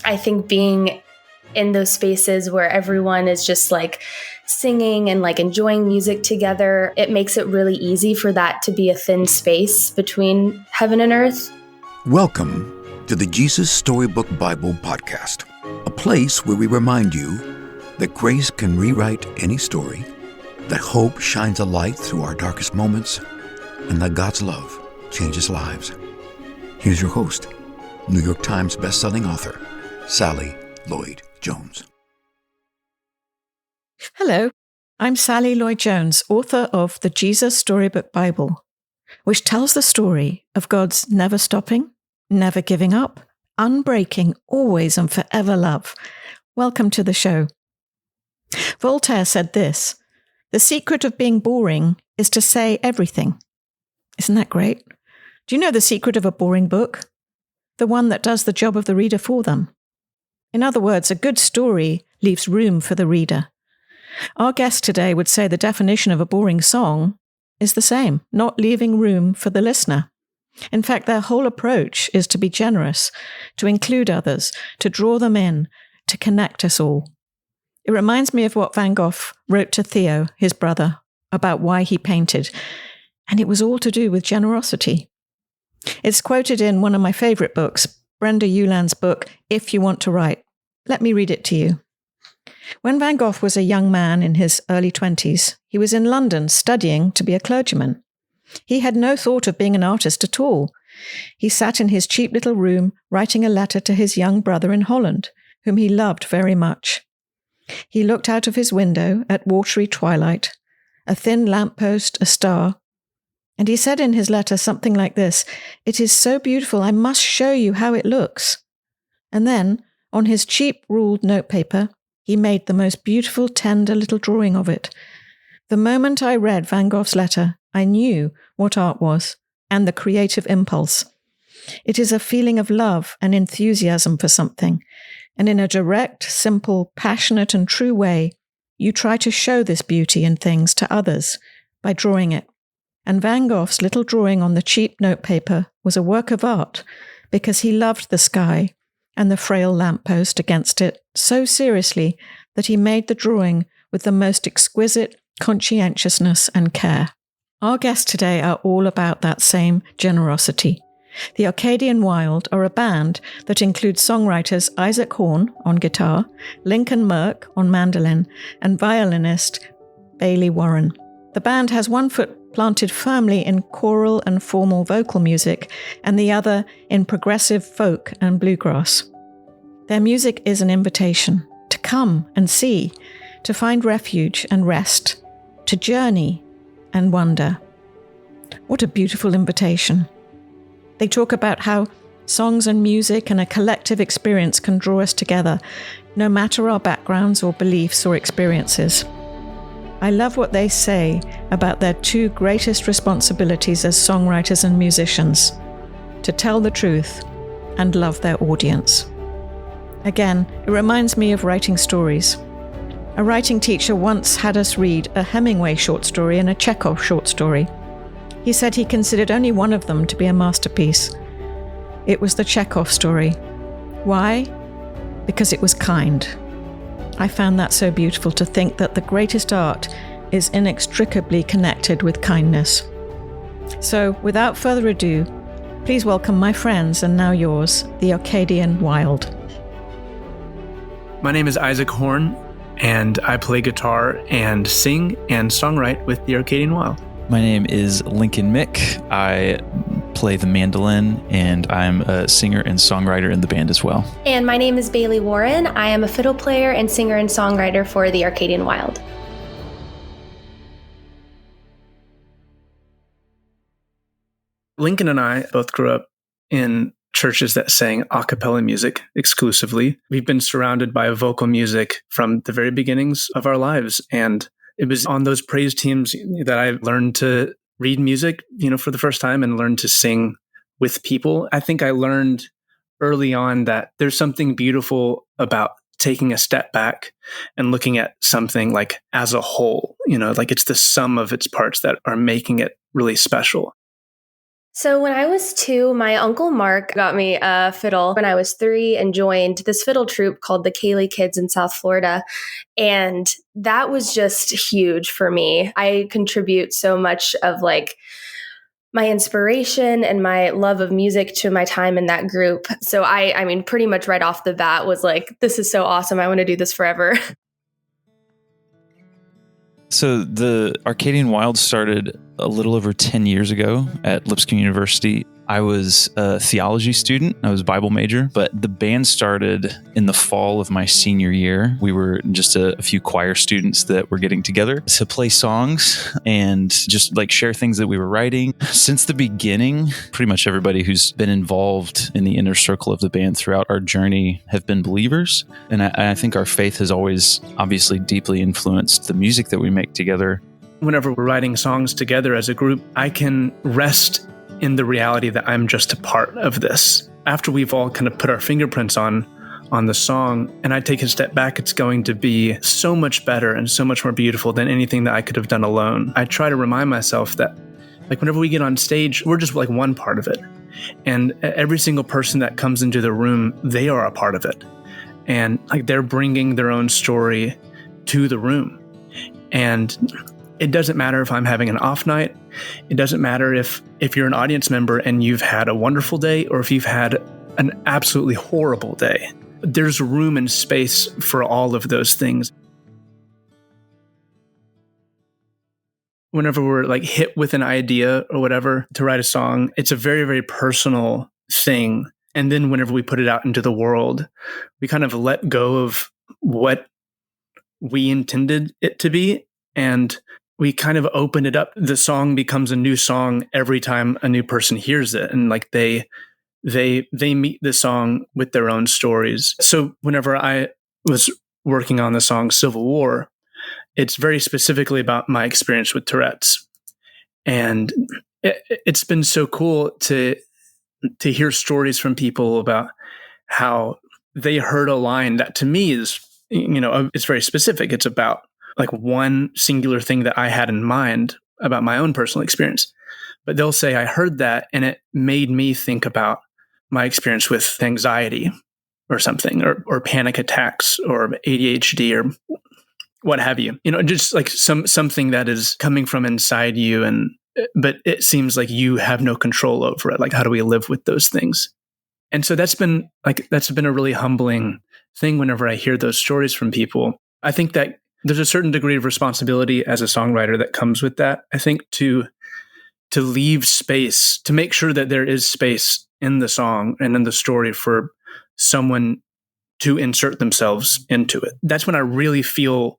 I think being in those spaces where everyone is just like singing and like enjoying music together, it makes it really easy for that to be a thin space between heaven and earth. Welcome to the Jesus Storybook Bible Podcast, a place where we remind you that grace can rewrite any story, that hope shines a light through our darkest moments, and that God's love changes lives. Here's your host, New York Times bestselling author, Sally Lloyd Jones. Hello, I'm Sally Lloyd Jones, author of the Jesus Storybook Bible, which tells the story of God's never stopping, never giving up, unbreaking, always and forever love. Welcome to the show. Voltaire said this: "The secret of being boring is to say everything." Isn't that great? Do you know the secret of a boring book? The one that does the job of the reader for them. In other words, a good story leaves room for the reader. Our guest today would say the definition of a boring song is the same, not leaving room for the listener. In fact, their whole approach is to be generous, to include others, to draw them in, to connect us all. It reminds me of what Van Gogh wrote to Theo, his brother, about why he painted, and it was all to do with generosity. It's quoted in one of my favorite books, Brenda Uland's book, If You Want to Write. Let me read it to you. When Van Gogh was a young man in his early 20s, he was in London studying to be a clergyman. He had no thought of being an artist at all. He sat in his cheap little room writing a letter to his young brother in Holland, whom he loved very much. He looked out of his window at watery twilight, a thin lamppost, a star, and he said in his letter something like this: "It is so beautiful, I must show you how it looks." And then, on his cheap ruled notepaper, he made the most beautiful, tender little drawing of it. The moment I read Van Gogh's letter, I knew what art was and the creative impulse. It is a feeling of love and enthusiasm for something, and in a direct, simple, passionate and true way, you try to show this beauty in things to others by drawing it. And Van Gogh's little drawing on the cheap notepaper was a work of art because he loved the sky and the frail lamppost against it so seriously that he made the drawing with the most exquisite conscientiousness and care. Our guests today are all about that same generosity. The Arcadian Wild are a band that includes songwriters Isaac Horn on guitar, Lincoln Merck on mandolin, and violinist Bailey Warren. The band has one foot planted firmly in choral and formal vocal music, and the other in progressive folk and bluegrass. Their music is an invitation to come and see, to find refuge and rest, to journey and wonder. What a beautiful invitation. They talk about how songs and music and a collective experience can draw us together, no matter our backgrounds or beliefs or experiences. I love what they say about their two greatest responsibilities as songwriters and musicians: to tell the truth and love their audience. Again, it reminds me of writing stories. A writing teacher once had us read a Hemingway short story and a Chekhov short story. He said he considered only one of them to be a masterpiece. It was the Chekhov story. Why? Because it was kind. I found that so beautiful, to think that the greatest art is inextricably connected with kindness. So, without further ado, please welcome my friends, and now yours, the Arcadian Wild. My name is Isaac Horn, and I play guitar and sing and songwrite with the Arcadian Wild. My name is Lincoln Mick. I play the mandolin, and I'm a singer and songwriter in the band as well. And my name is Bailey Warren. I am a fiddle player and singer and songwriter for the Arcadian Wild. Lincoln and I both grew up in churches that sang a cappella music exclusively. We've been surrounded by vocal music from the very beginnings of our lives. And it was on those praise teams that I learned to read music, for the first time, and learned to sing with people. I think I learned early on that there's something beautiful about taking a step back and looking at something like as a whole, like it's the sum of its parts that are making it really special. So when I was 2, my uncle Mark got me a fiddle when I was 3 and joined this fiddle troupe called the Cayley Kids in South Florida. And that was just huge for me. I contribute so much of like my inspiration and my love of music to my time in that group. So I mean, pretty much right off the bat was like, this is so awesome. I want to do this forever. So the Arcadian Wild started a little over 10 years ago at Lipscomb University. I was a theology student. I was a Bible major, but the band started in the fall of my senior year. We were just a few choir students that were getting together to play songs and just like share things that we were writing. Since the beginning, pretty much everybody who's been involved in the inner circle of the band throughout our journey have been believers. And I think our faith has always obviously deeply influenced the music that we make together. Whenever we're writing songs together as a group, I can rest in the reality that I'm just a part of this. After we've all kind of put our fingerprints on the song, and I take a step back, it's going to be so much better and so much more beautiful than anything that I could have done alone. I try to remind myself that, like, whenever we get on stage, we're just like one part of it. And every single person that comes into the room, they are a part of it. And like they're bringing their own story to the room. And it doesn't matter if I'm having an off night. It doesn't matter if you're an audience member and you've had a wonderful day or if you've had an absolutely horrible day. There's room and space for all of those things. Whenever we're like hit with an idea or whatever to write a song, it's a very, very personal thing. And then whenever we put it out into the world, we kind of let go of what we intended it to be. And we kind of open it up. The song becomes a new song every time a new person hears it. And like they meet the song with their own stories. So whenever I was working on the song Civil War, it's very specifically about my experience with Tourette's. And it's been so cool to hear stories from people about how they heard a line that to me is, it's very specific. It's about like one singular thing that I had in mind about my own personal experience. But they'll say, I heard that and it made me think about my experience with anxiety or something, or panic attacks or ADHD or what have you. Just like something that is coming from inside you, but it seems like you have no control over it. Like, how do we live with those things? And so that's been a really humbling thing whenever I hear those stories from people. I think that there's a certain degree of responsibility as a songwriter that comes with that. I think to leave space, to make sure that there is space in the song and in the story for someone to insert themselves into it. That's when I really feel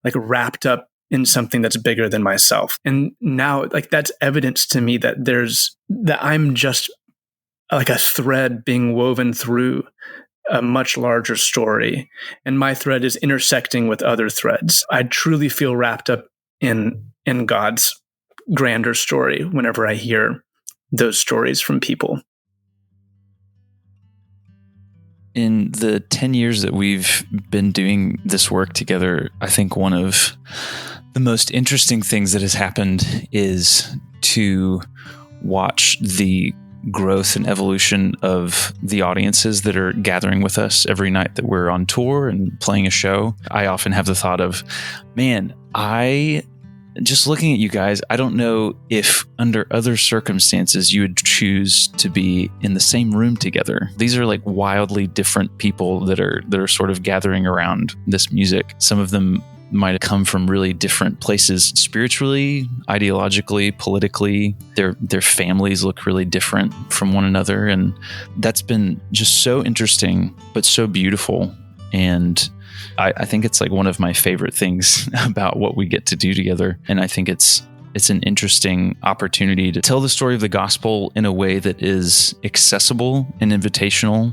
like wrapped up in something that's bigger than myself. And now, like, that's evidence to me that I'm just like a thread being woven through a much larger story, and my thread is intersecting with other threads. I truly feel wrapped up in God's grander story whenever I hear those stories from people. In the 10 years that we've been doing this work together, I think one of the most interesting things that has happened is to watch the growth and evolution of the audiences that are gathering with us every night that we're on tour and playing a show. I often have the thought of, man, just looking at you guys, I don't know if under other circumstances you would choose to be in the same room together. These are like wildly different people that are sort of gathering around this music. Some of them might have come from really different places spiritually, ideologically, politically. Their families look really different from one another. And that's been just so interesting, but so beautiful. And I think it's like one of my favorite things about what we get to do together. And I think it's an interesting opportunity to tell the story of the gospel in a way that is accessible and invitational.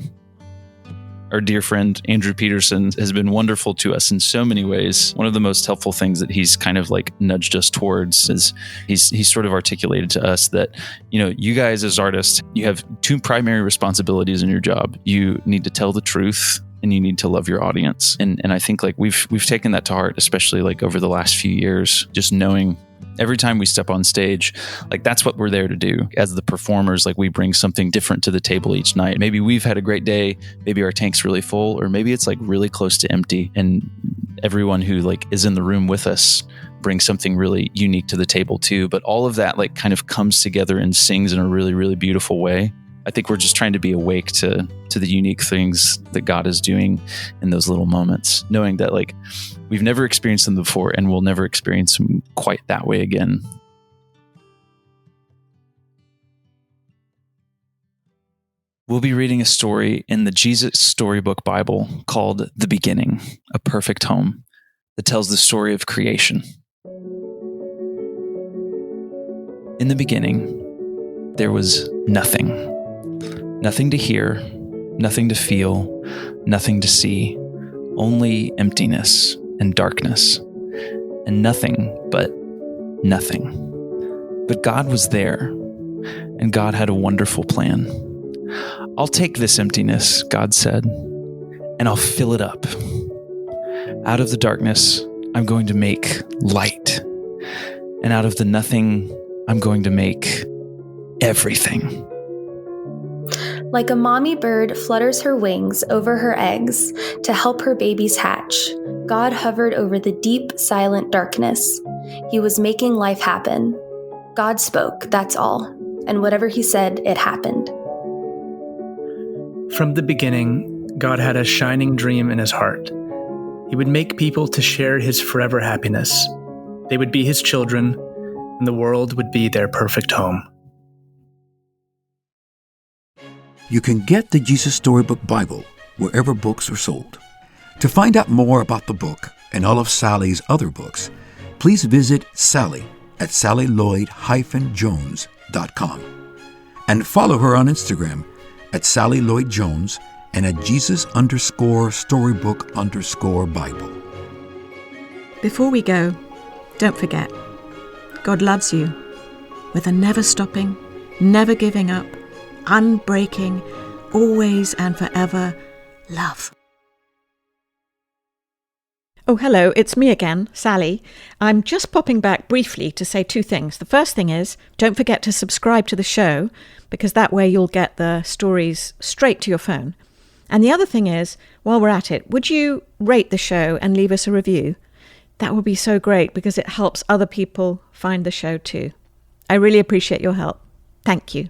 Our dear friend, Andrew Peterson, has been wonderful to us in so many ways. One of the most helpful things that he's kind of like nudged us towards is he's sort of articulated to us that, you guys as artists, you have two primary responsibilities in your job. You need to tell the truth and you need to love your audience. And I think like we've taken that to heart, especially like over the last few years, just knowing Every time we step on stage, like that's what we're there to do. As the performers, like we bring something different to the table each night. Maybe we've had a great day, maybe our tank's really full, or maybe it's like really close to empty. And everyone who like is in the room with us brings something really unique to the table too. But all of that like kind of comes together and sings in a really, really beautiful way. I think we're just trying to be awake to the unique things that God is doing in those little moments, knowing that like we've never experienced them before and we'll never experience them quite that way again. We'll be reading a story in the Jesus Storybook Bible called The Beginning, A Perfect Home, that tells the story of creation. In the beginning, there was nothing. Nothing to hear, nothing to feel, nothing to see, only emptiness and darkness, and nothing but nothing. But God was there, and God had a wonderful plan. I'll take this emptiness, God said, and I'll fill it up. Out of the darkness, I'm going to make light, and out of the nothing, I'm going to make everything. Like a mommy bird flutters her wings over her eggs to help her babies hatch, God hovered over the deep, silent darkness. He was making life happen. God spoke, that's all. And whatever he said, it happened. From the beginning, God had a shining dream in his heart. He would make people to share his forever happiness. They would be his children, and the world would be their perfect home. You can get the Jesus Storybook Bible wherever books are sold. To find out more about the book and all of Sally's other books, please visit Sally at sallylloyd-jones.com and follow her on Instagram at Sally Lloyd Jones and at Jesus_Storybook_Bible. Before we go, don't forget, God loves you with a never stopping, never giving up, unbreaking, always and forever love. Oh, hello, it's me again, Sally. I'm just popping back briefly to say two things. The first thing is, don't forget to subscribe to the show, because that way you'll get the stories straight to your phone. And the other thing is, while we're at it, would you rate the show and leave us a review? That would be so great, because it helps other people find the show too. I really appreciate your help. Thank you.